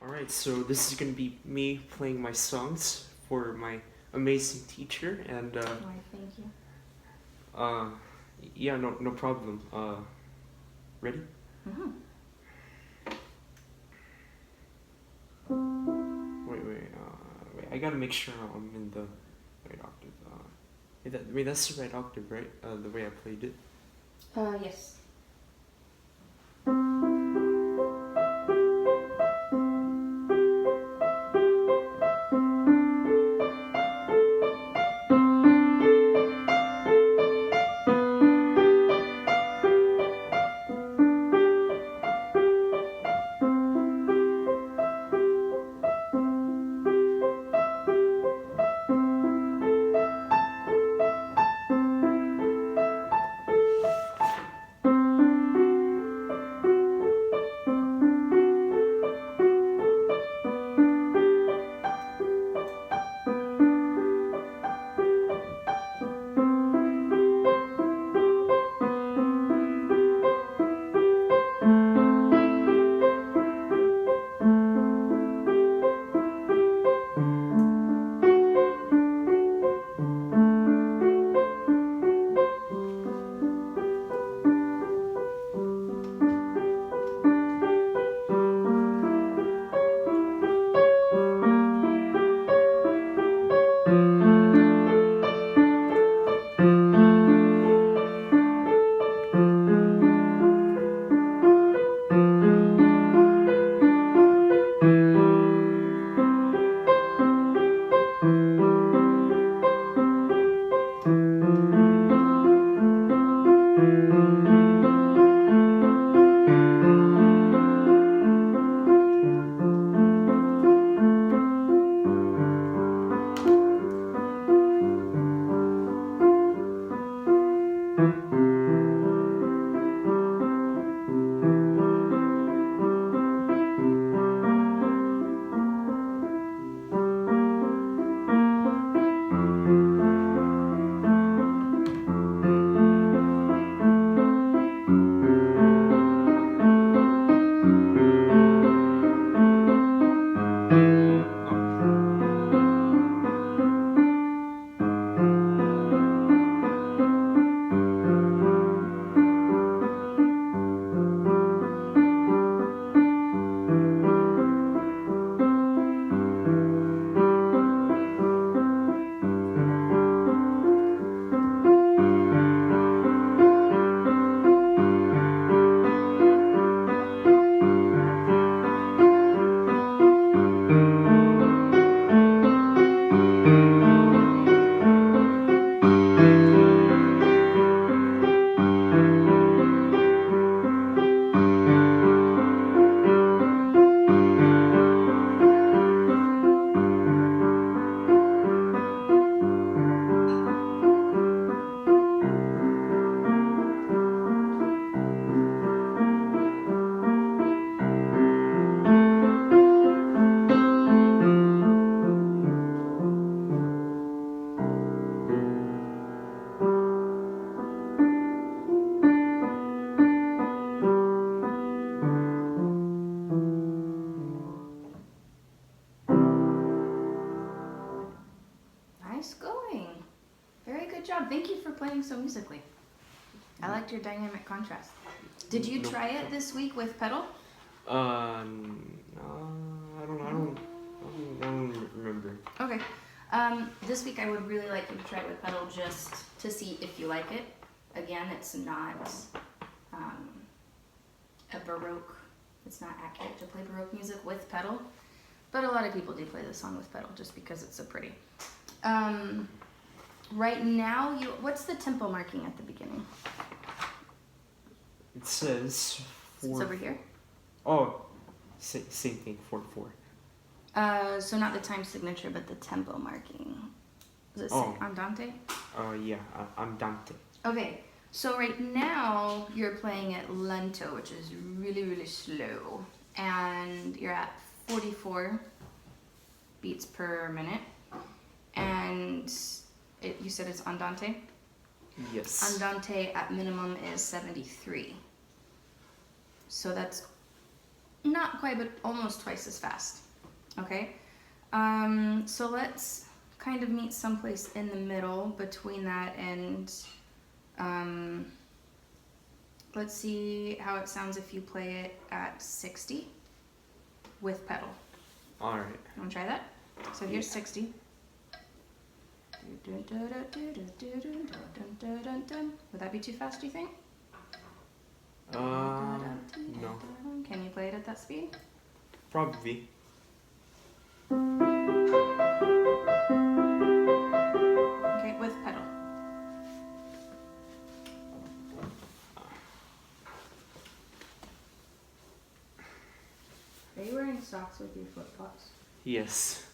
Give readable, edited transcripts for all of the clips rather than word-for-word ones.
Alright, so this is gonna be me playing my songs for my amazing teacher, and Why, thank you. uh, yeah, no problem. Ready? Mm-hmm. Wait, I gotta make sure I'm in the right octave. That's the right octave, right? The way I played it. Yes. Nice going. Very good job. Thank you for playing so musically. I liked your dynamic contrast. Did you try it this week with pedal? I don't remember. Okay. This week I would really like you to try it with pedal just to see if you like it. Again, it's not a Baroque. It's not accurate to play Baroque music with pedal, but a lot of people do play this song with pedal just because it's so pretty. Right now, what's the tempo marking at the beginning? It says It's over here. Oh, same thing. 4/4. So not the time signature, but the tempo marking. Does it say andante? Yeah, andante. Okay, so right now you're playing it lento, which is really, really slow, and you're at 44 beats per minute, and you said it's andante? Yes. Andante at minimum is 73. So that's not quite, but almost twice as fast. Okay? So let's kind of meet someplace in the middle between that and let's see how it sounds if you play it at 60 with pedal. Alright. You want to try that? So here's 60. Would that be too fast, do you think? No. Can you play it at that speed? Probably. Okay, with pedal. Are you wearing socks with your flip-flops? Yes.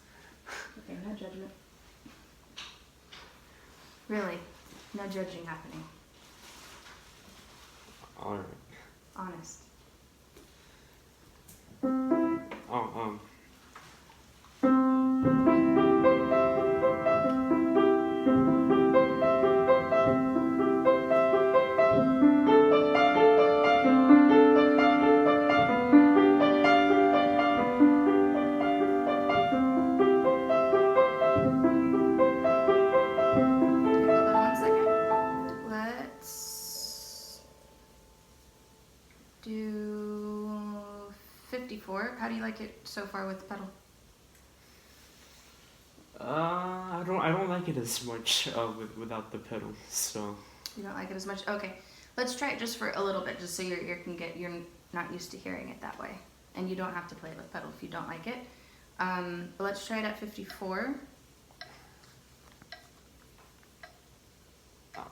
Okay, no judgment. Really, no judging happening. Alright. Honest. Oh, Okay, hold on 1 second. Let's do 54. How do you like it so far with the pedal? I don't like it as much without the pedal. So You don't like it as much? Okay. Let's try it just for a little bit, just so your ear can get, you're not used to hearing it that way. And you don't have to play it with pedal if you don't like it. But let's try it at 54. alright.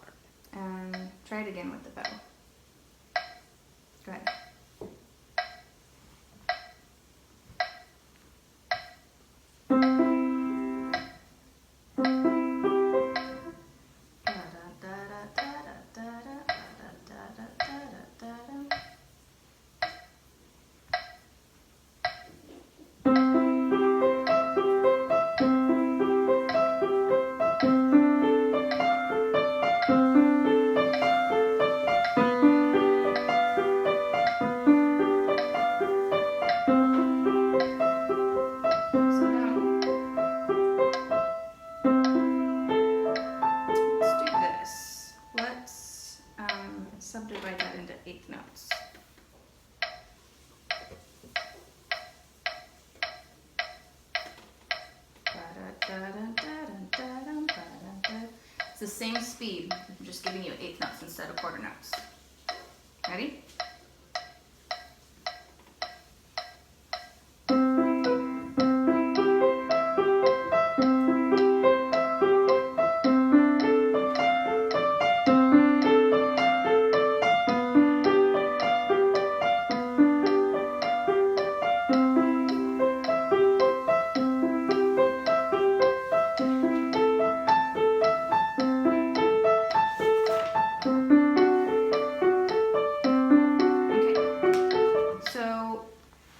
And try it again with the pedal. Go ahead. Slow down. Let's do this. Let's subdivide that into 8th notes. It's the same speed, I'm just giving you 8th notes instead of quarter notes. Ready?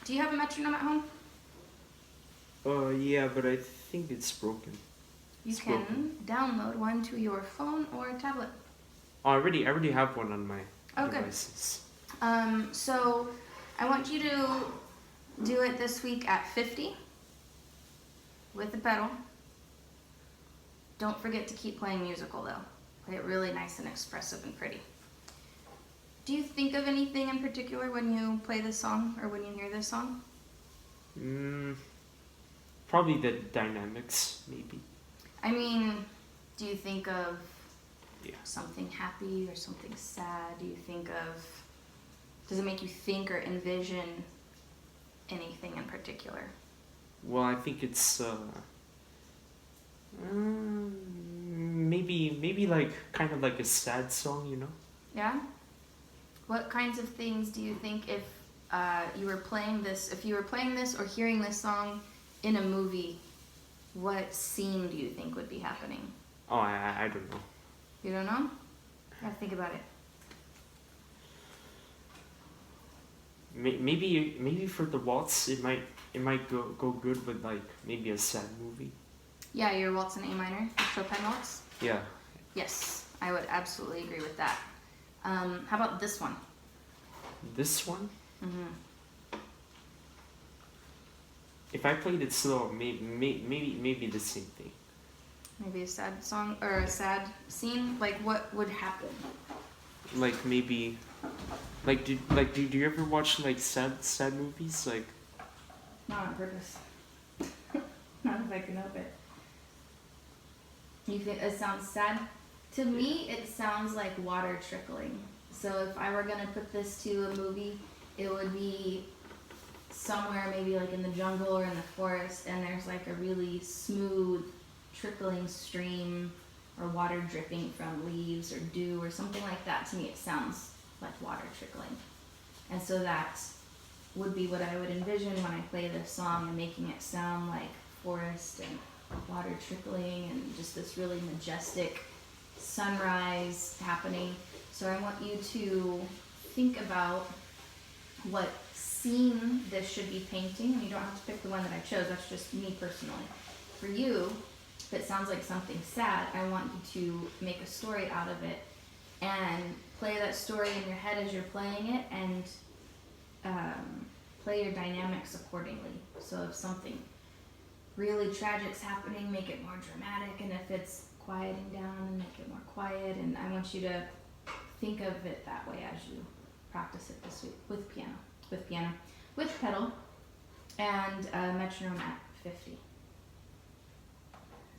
Do you have a metronome at home? Yeah, but I think it's broken. You It's can broken. download one to your phone or tablet. Oh, I already have one on my Oh, good. devices. So I want you to do it this week at 50 with the pedal. Don't forget to keep playing musical though. Play it really nice and expressive and pretty. Do you think of anything in particular when you play this song or when you hear this song? Probably the dynamics, maybe. I mean, do you think of Yeah. something happy or something sad? Do you think of, does it make you think or envision anything in particular? Well, I think it's maybe like kind of like a sad song, you know? Yeah? What kinds of things do you think if you were playing this, if you were playing this or hearing this song in a movie, what scene do you think would be happening? Oh, I don't know. You don't know? Gotta think about it. Maybe for the waltz, it might go good with like maybe a sad movie. Yeah, your waltz in A minor, Chopin waltz? Yeah. Yes, I would absolutely agree with that. How about this one? This one? Mm-hmm. if I played it slow, maybe the same thing. Maybe a sad song or a sad scene. Like what would happen? Like maybe, do you ever watch like sad movies? Like, Not on purpose. Not if I can help it. You think it sounds sad? To me, it sounds like water trickling. So if I were gonna put this to a movie, it would be somewhere maybe like in the jungle or in the forest, and there's like a really smooth trickling stream or water dripping from leaves or dew or something like that. To me, it sounds like water trickling. And so that would be what I would envision when I play this song, and making it sound like forest and water trickling and just this really majestic sunrise happening. So I want you to think about what scene this should be painting, and you don't have to pick the one that I chose, that's just me personally. For you, if it sounds like something sad, I want you to make a story out of it and play that story in your head as you're playing it, and play your dynamics accordingly. So if something really tragic's happening, make it more dramatic, and if it's quieting down, make it more quiet. And I want you to think of it that way as you practice it this week with pedal, and metronome at 50. Is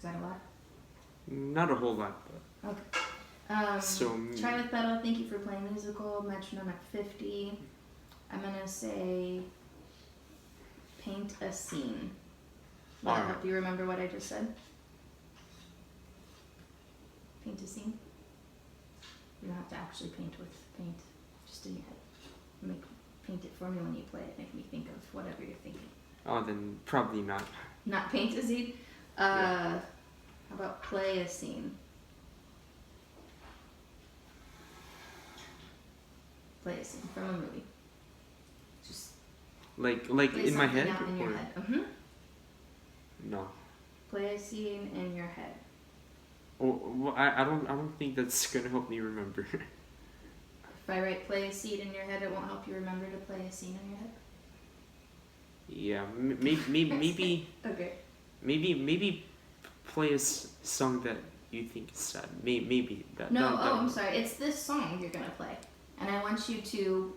that a lot? not a whole lot, but Okay. so Try with pedal. Thank you for playing musical. Metronome at 50. I'm gonna say paint a scene. Will that Alright. help you remember what I just said? Paint a scene. You don't have to actually paint with paint, just in your head. Paint it for me when you play it. Make me think of whatever you're thinking. oh, then probably not. Not paint a scene. Yeah. How about play a scene? Play a scene from a movie. Just Like play in my something head, out in your or head. no? Play a scene in your head. Oh, well, I don't think that's gonna help me remember. If I write play a scene in your head, it won't help you remember to play a scene in your head. Yeah, maybe Okay. maybe play a song that you think is sad. Maybe that. No, that I'm sorry. It's this song you're gonna play, and I want you to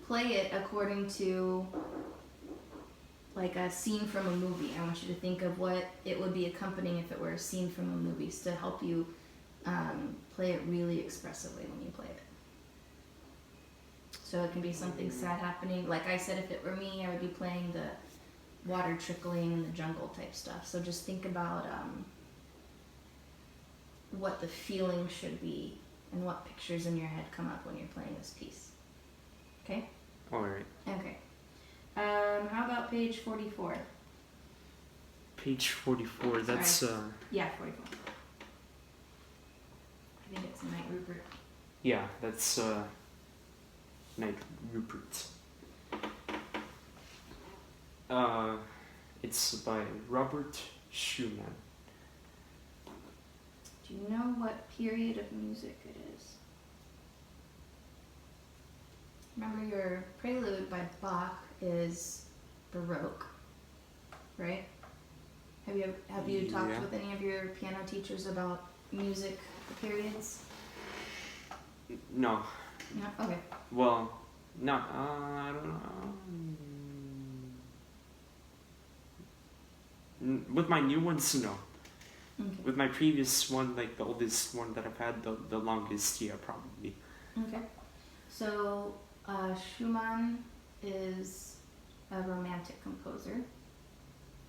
play it according to like a scene from a movie. I want you to think of what it would be accompanying if it were a scene from a movie, to help you play it really expressively when you play it. So it can be something sad happening. Like I said, if it were me, I would be playing the water trickling in the jungle type stuff. So just think about what the feeling should be and what pictures in your head come up when you're playing this piece. Okay? All right. Okay. How about page 44? Page 44. That's Yeah, 44. I think it's Knight Rupert. yeah. That's Knight Rupert. It's by Robert Schumann. Do you know what period of music it is? Remember, your prelude by Bach is Baroque, right? Have you talked Yeah. with any of your piano teachers about music periods? No. No. Okay. Well, not. I don't know. With my new ones, no. Okay. With my previous one, like the oldest one that I've had, the longest, yeah, probably. Okay. So Schumann is a romantic composer,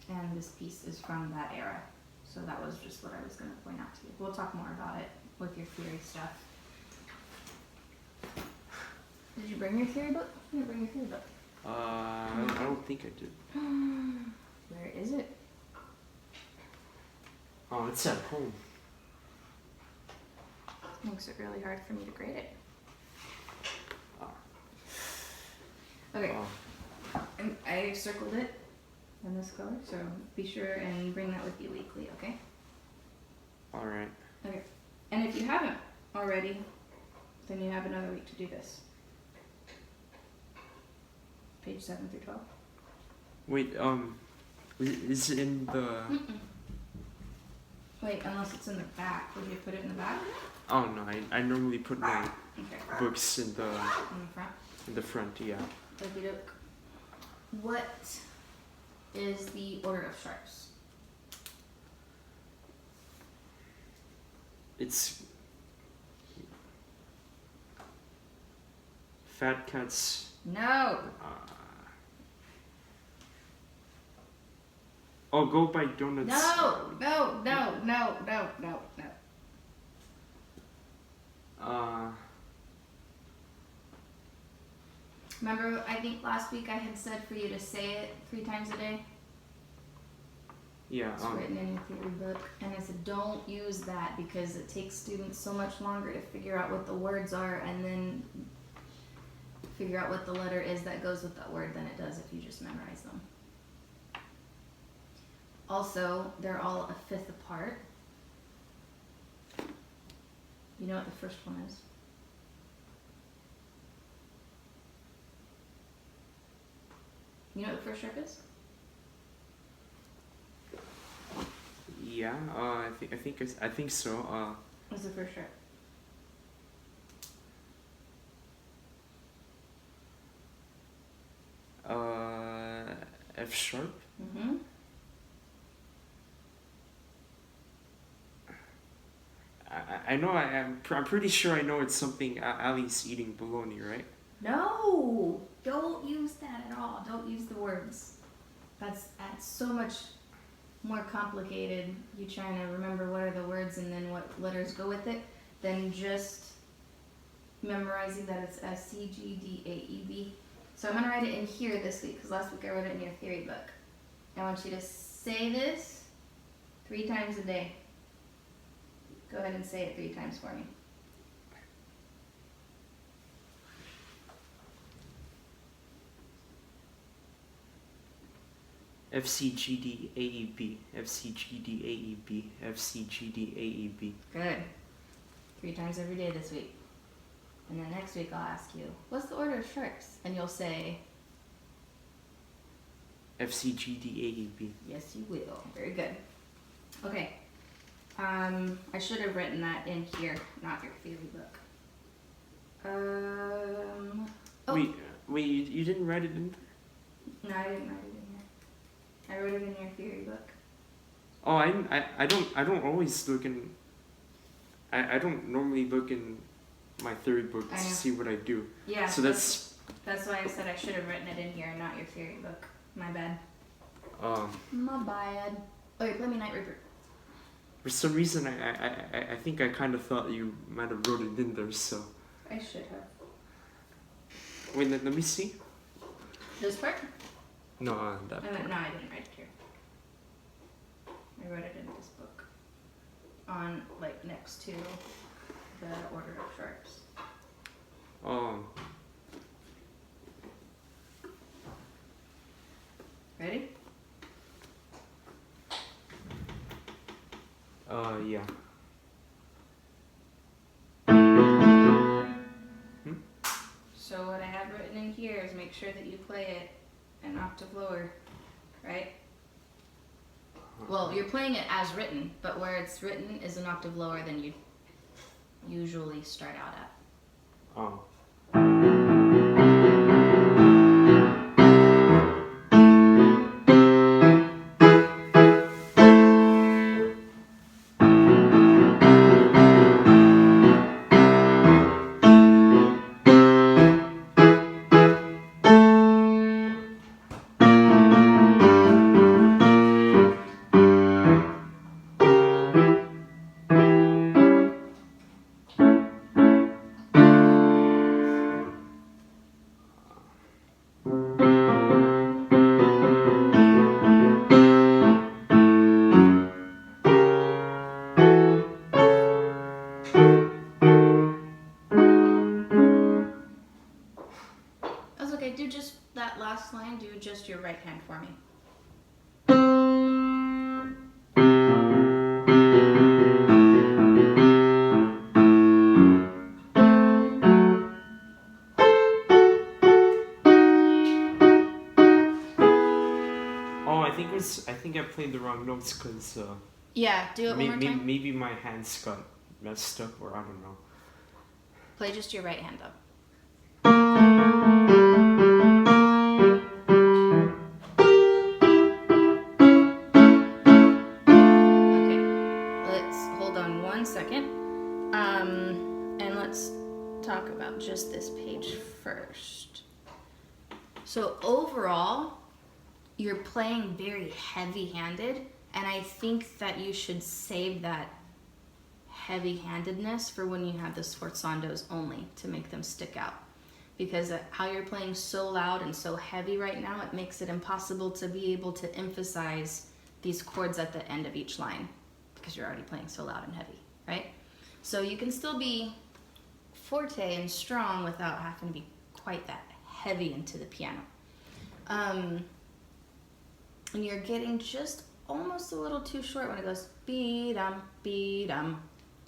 and this piece is from that era. So that was just what I was going to point out to you. We'll talk more about it with your theory stuff. Did you bring your theory book? You didn't bring your theory book. I don't think I did. Where is it? Oh, it's at home. Makes it really hard for me to grade it. Oh. Okay, Oh. and I circled it in this color, so be sure and bring that with you weekly, okay? All right. Okay. And if you haven't already, then you have another week to do this. Page 7 through 12. Wait. Is it in the? Mm-mm. Wait, unless it's in the back. Would you put it in the back? Oh no, I normally put my Okay. books In the front. in the front. Yeah. Okey doke. What is the order of sharps? It's Fat Cat's. No. Oh, Go by Donuts. No. Remember, I think last week I had said for you to say it 3 times a day. Yeah. It's written in your theory book, and I said don't use that because it takes students so much longer to figure out what the words are and then figure out what the letter is that goes with that word than it does if you just memorize them. Also, they're all a fifth apart. You know what the first one is? You know what the first sharp is? Yeah. I think so. What's the first sharp? F sharp. Mm-hmm. I know. I'm pretty sure I know it's something. Ali's eating bologna, right? No! Don't use that at all. Don't use the words. That's so much more complicated. You trying to remember what are the words and then what letters go with it than just memorizing that it's SCGDAEB. So I'm gonna write it in here this week because last week I wrote it in your theory book. I want you to say this 3 times a day. Go ahead and say it 3 times for me. FCGDAEB. FCGDAEB. FCGDAEB. Good. 3 times every day this week. And then next week I'll ask you, what's the order of sharps? And you'll say, FCGDAEB. yes, you will. Very good. Okay. I should have written that in here, not your theory book. Oh. Wait, you didn't write it in there? No, I didn't write it in here. I wrote it in your theory book. Oh, I don't always look in. I don't normally look in my theory book to see what I do. Yeah. So that's why I said I should have written it in here, not your theory book. My bad. My bad. Okay, play me Night Reaper. For some reason, I think I kind of thought you might have wrote it in there. So. I should have. Wait, let me see. This part? No, that. No, I didn't write it here. I wrote it in this book. On, like, next to the order of sharps. Ready? Yeah. So what I have written in here is make sure that you play it an octave lower, right? Well, you're playing it as written, but where it's written is an octave lower than you usually start out at. Oh. That's okay, do just that last line, do just your right hand for me. Oh, I think wrong notes because Yeah, do it one more time. maybe my hands got messed up, or I don't know. Play just your right hand up. Okay, let's hold on 1 second. And let's talk about just this page first. So overall, you're playing very heavy-handed, and I think that you should save that heavy-handedness for when you have the sforzandos only to make them stick out. Because how you're playing so loud and so heavy right now, it makes it impossible to be able to emphasize these chords at the end of each line because you're already playing so loud and heavy, right? So you can still be forte and strong without having to be quite that heavy into the piano. And you're getting just almost a little too short when it goes be-dum, be-dum,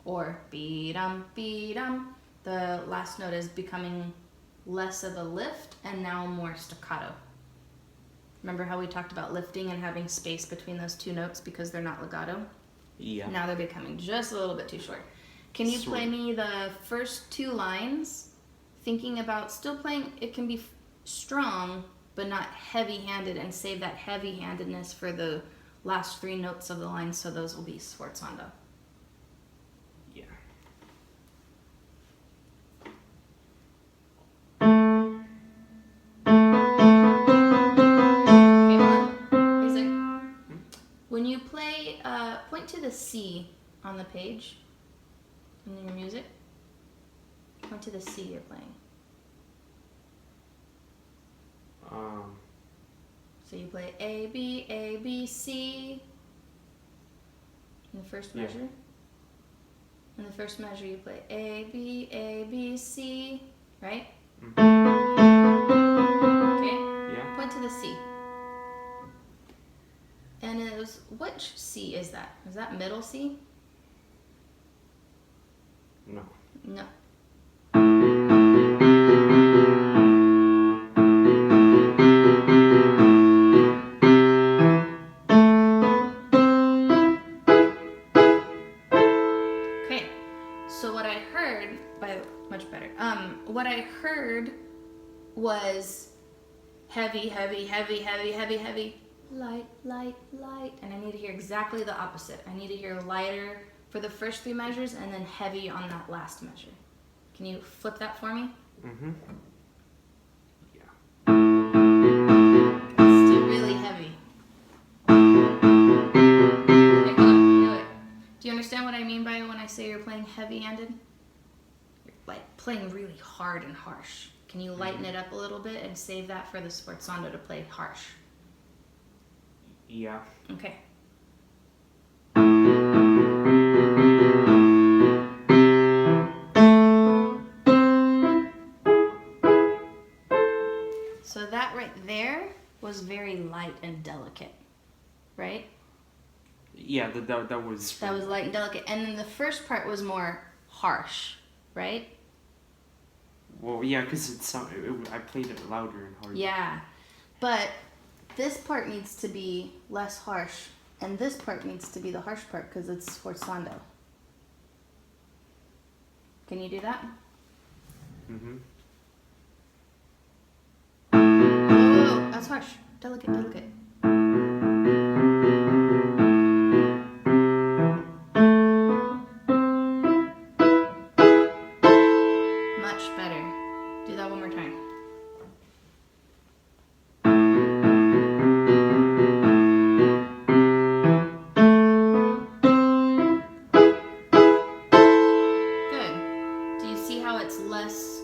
or be-dum, be-dum. The last note is becoming less of a lift and now more staccato. Remember how we talked about lifting and having space between those two notes because they're not legato? Yeah. Now they're becoming just a little bit too short. Can you play me the first 2 lines, thinking about still playing, it can be strong, but not heavy-handed, and save that heavy-handedness for the last 3 notes of the line, so those will be sforzando. Yeah. Okay, hold on. Isaac, when you play, point to the C on the page in your music. Point to the C you're playing. So you play A, B, C in the first Yeah. measure. In the first measure you play A, B, C, right? Okay? Yeah. Point to the C. And it was, which C is that? Is that middle C? No. No. Okay, so what I heard, much better. What I heard was heavy, heavy, heavy, heavy, heavy, heavy, light, light, light, and I need to hear exactly the opposite. I need to hear lighter for the first 3 measures and then heavy on that last measure. Can you flip that for me? Mm-hmm. Yeah. It's still really heavy. Okay, hold on, wait. Do you understand what I mean by when I say you're playing heavy-handed? You're like playing really hard and harsh. Can you lighten it up a little bit and save that for the sforzando to play harsh? Yeah. Okay. So that right there was very light and delicate, right? Yeah, that was... That was light and delicate. And then the first part was more harsh, right? Well, yeah, because I played it louder and harder. Yeah. But this part needs to be less harsh, and this part needs to be the harsh part because it's sforzando. Can you do that? Mm-hmm. Whoa, that's harsh. Delicate, delicate. Much better. Do that one more time. Good. Do you see how it's less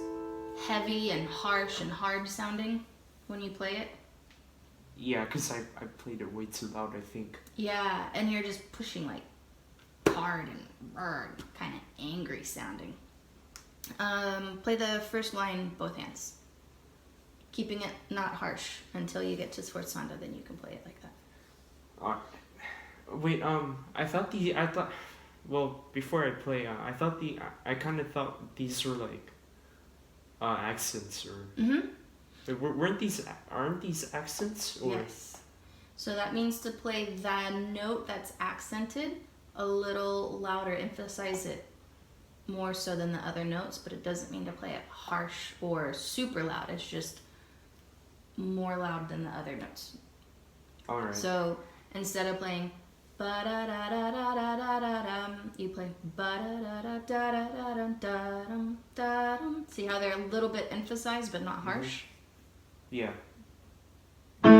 heavy and harsh and hard sounding when you play it? Yeah, because I played it way too loud, I think. Yeah, and you're just pushing like hard and kind of angry sounding. Play the first line both hands. Keeping it not harsh until you get to sforzando, then you can play it like that. Wait, well, before I play, I kind of thought these were like accents or... Mm-hmm. Aren't these accents? Or? Yes. So that means to play that note that's accented a little louder, emphasize it more so than the other notes, but it doesn't mean to play it harsh or super loud. It's just more loud than the other notes. All right. So instead of playing ba da da da da da da da dum, you play ba da da da da da da da dum da dum. See how they're a little bit emphasized but not harsh? Yeah. Hold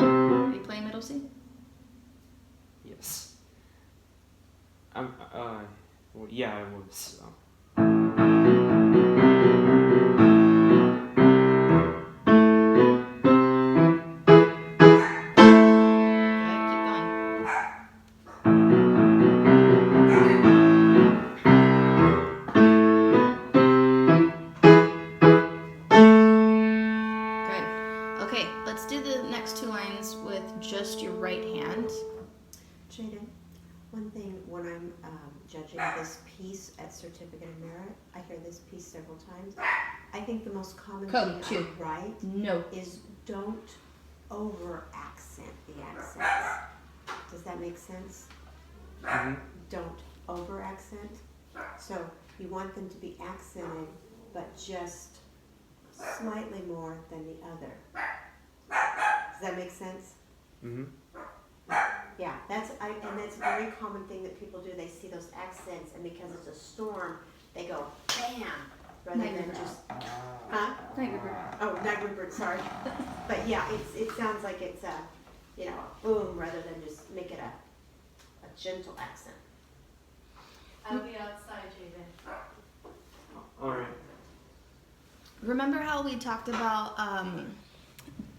on. Are you playing middle C? Yes. Well, yeah, I was. Good, keep going. Good. Okay, let's do the next two lines with just your right hand. Jaden, one thing when I'm judging this piece at Certificate of Merit, I hear this piece several times. I think the most common Code thing two. I write No. is don't over accent the accents. Does that make sense? Mm-hmm. Don't over accent. So you want them to be accented, but just slightly more than the other. Does that make sense? Mm-hmm. Yeah, that's a very common thing that people do. They see those accents, and because it's a storm, they go bam rather Niagara than Bird. just huh? Oh, Niagara Bird, sorry. But yeah, it sounds like it's a boom rather than just make it a gentle accent. I'll be outside, Jaden. All right. Remember how we talked about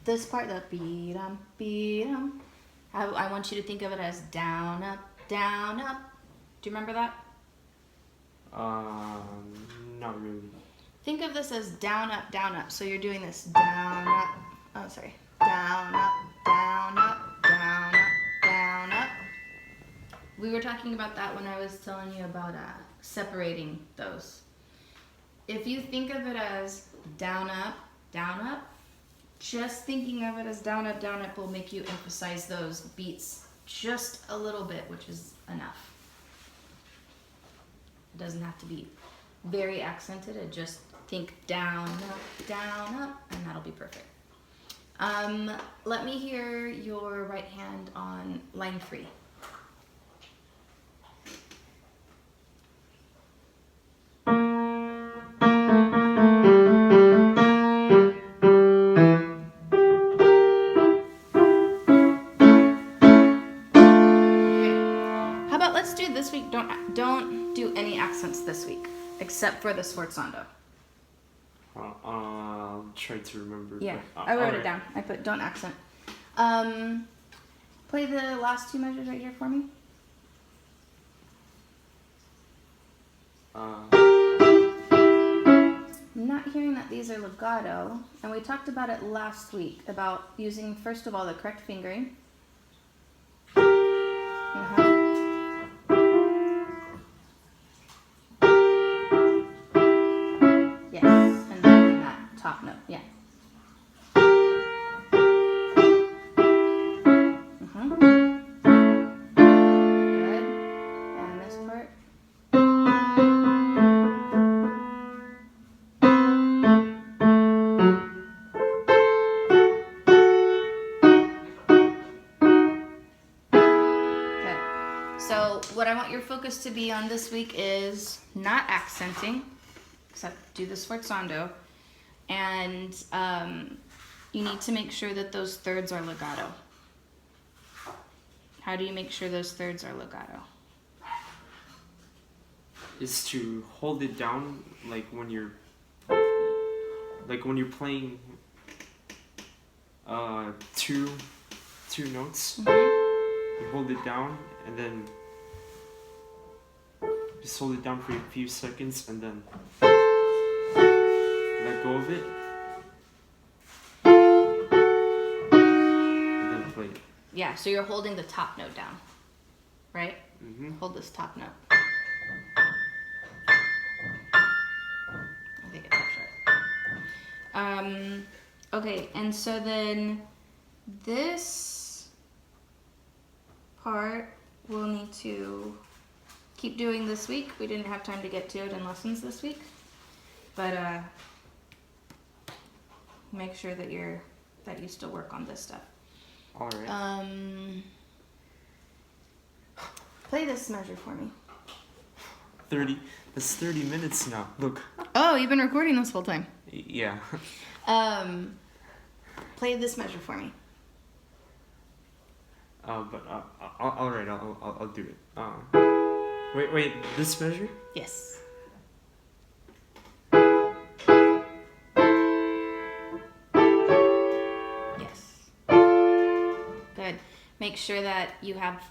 this part, the beat-um, beat-um? I want you to think of it as down, up, down, up. Do you remember that? Not really. Think of this as down, up, down, up. So you're doing this down, up, oh, sorry. Down, up, down, up, down, up, down, up. We were talking about that when I was telling you about separating those. If you think of it as down, up, just thinking of it as down, up will make you emphasize those beats just a little bit, which is enough. It doesn't have to be very accented. It just think down, up, and that'll be perfect. Let me hear your right hand on line 3. Let's do this week. Don't do any accents this week, except for the sforzando. I'll try to remember. Yeah, but, I wrote alright. it down. I put don't accent. Play the last two measures right here for me. I'm not hearing that these are legato, and we talked about it last week about using first of all the correct fingering. Yes, and then that top note, yeah. Good. And this part. Okay. So what I want your focus to be on this week is not accenting, except do the sforzando, and you need to make sure that those thirds are legato. How do you make sure those thirds are legato? Is to hold it down like when you're playing two notes. You hold it down and then just hold it down for a few seconds and then let go of it and then play it. Yeah, so you're holding the top note down, right? Mm-hmm. Hold this top note. I think it's up short. Okay, and so then this part we'll need to keep doing this week. We didn't have time to get to it in lessons this week, but make sure that you still work on this stuff. All right. Play this measure for me. 30. That's 30 minutes now. Look. Oh, you've been recording this whole time. Yeah. Play this measure for me. But all right. I'll do it. Wait. This measure? Yes. Yes. Good. Make sure that you have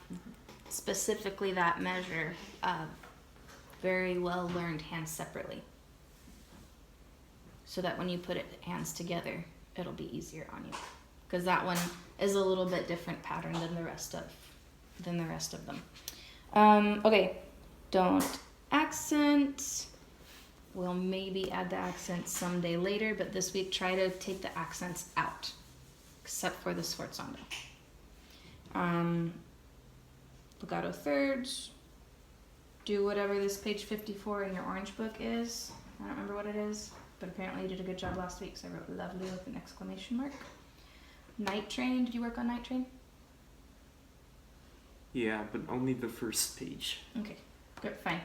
specifically that measure of very well learned hands separately, so that when you put hands together, it'll be easier on you, because that one is a little bit different pattern than the rest of them. Okay, don't accent. We'll maybe add the accents someday later, but this week try to take the accents out, except for the sforzando. Legato thirds. Do whatever this page 54 in your orange book is. I don't remember what it is, but apparently you did a good job last week, so I wrote lovely with an exclamation mark. Night train, did you work on night train? Yeah, but only the first page. Okay, good, fine.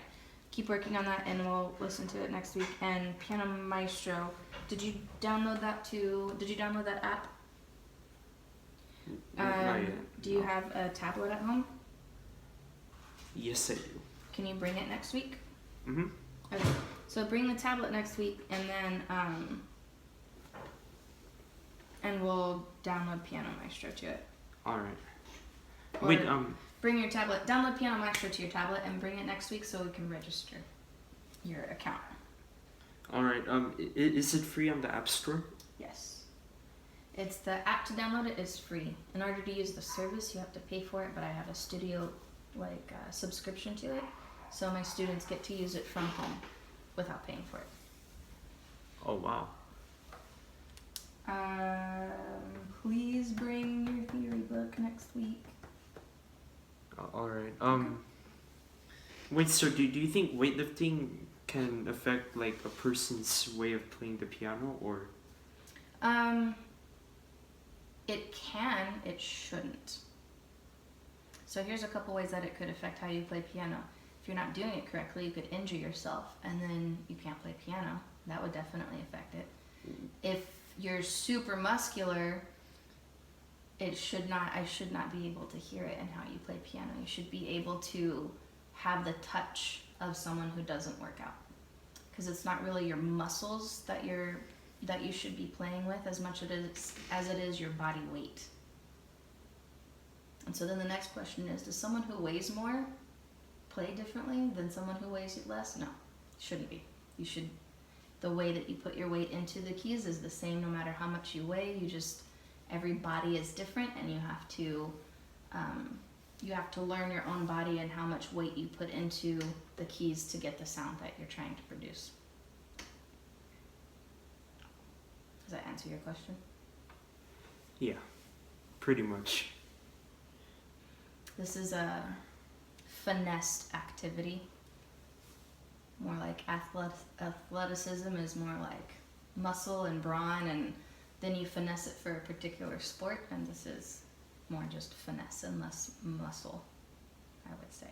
Keep working on that and we'll listen to it next week. And Piano Maestro, did you download that app? Not yet. Do you have a tablet at home? Yes, I do. Can you bring it next week? Mhm. Okay, so bring the tablet next week, and then and we'll download Piano Maestro to it. All right. Or Wait. Bring your tablet. Download Piano Maestro to your tablet and bring it next week so we can register your account. All right. Is it free on the App Store? Yes. It's the app to download it is free. In order to use the service, you have to pay for it, but I have a studio subscription to it, so my students get to use it from home without paying for it. Oh wow. Please bring your theory book next week. All right. Wait. So do you think weightlifting can affect like a person's way of playing the piano, or? It can. It shouldn't. So here's a couple ways that it could affect how you play piano. If you're not doing it correctly, you could injure yourself, and then you can't play piano. That would definitely affect it. If you're super muscular, I should not be able to hear it in how you play piano. You should be able to have the touch of someone who doesn't work out, because it's not really your muscles that you should be playing with as much as it is your body weight. And so then the next question is, does someone who weighs more play differently than someone who weighs less? No, shouldn't be. The way that you put your weight into the keys is the same no matter how much you weigh. Every body is different, and you have to learn your own body and how much weight you put into the keys to get the sound that you're trying to produce. Does that answer your question? Yeah, pretty much. This is a finessed activity. More like athleticism is more like muscle and brawn, and then you finesse it for a particular sport, and this is more just finesse and less muscle, I would say.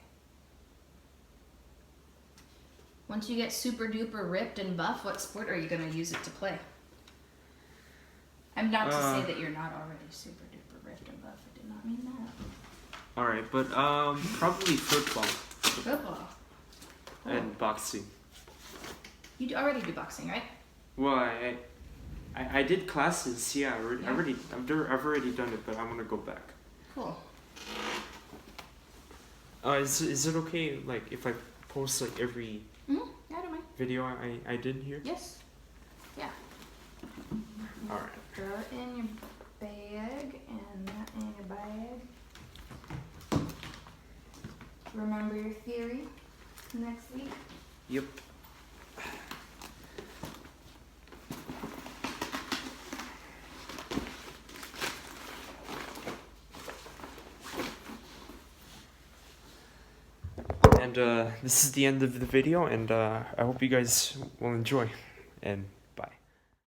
Once you get super duper ripped and buff, what sport are you going to use it to play? I'm not to say that you're not already super duper ripped and buff. I did not mean that. All right, but probably football Football. Cool. and boxing. You already do boxing, right? Well, I did classes. Yeah, I've already done it, but I want to go back. Cool. Is it okay like if I post like every Mm-hmm. Yeah, I don't mind. video I did here? Yes. Yeah. All right. Throw it in your bag and that in your bag. Remember your theory next week? Yep. And this is the end of the video, and I hope you guys will enjoy. And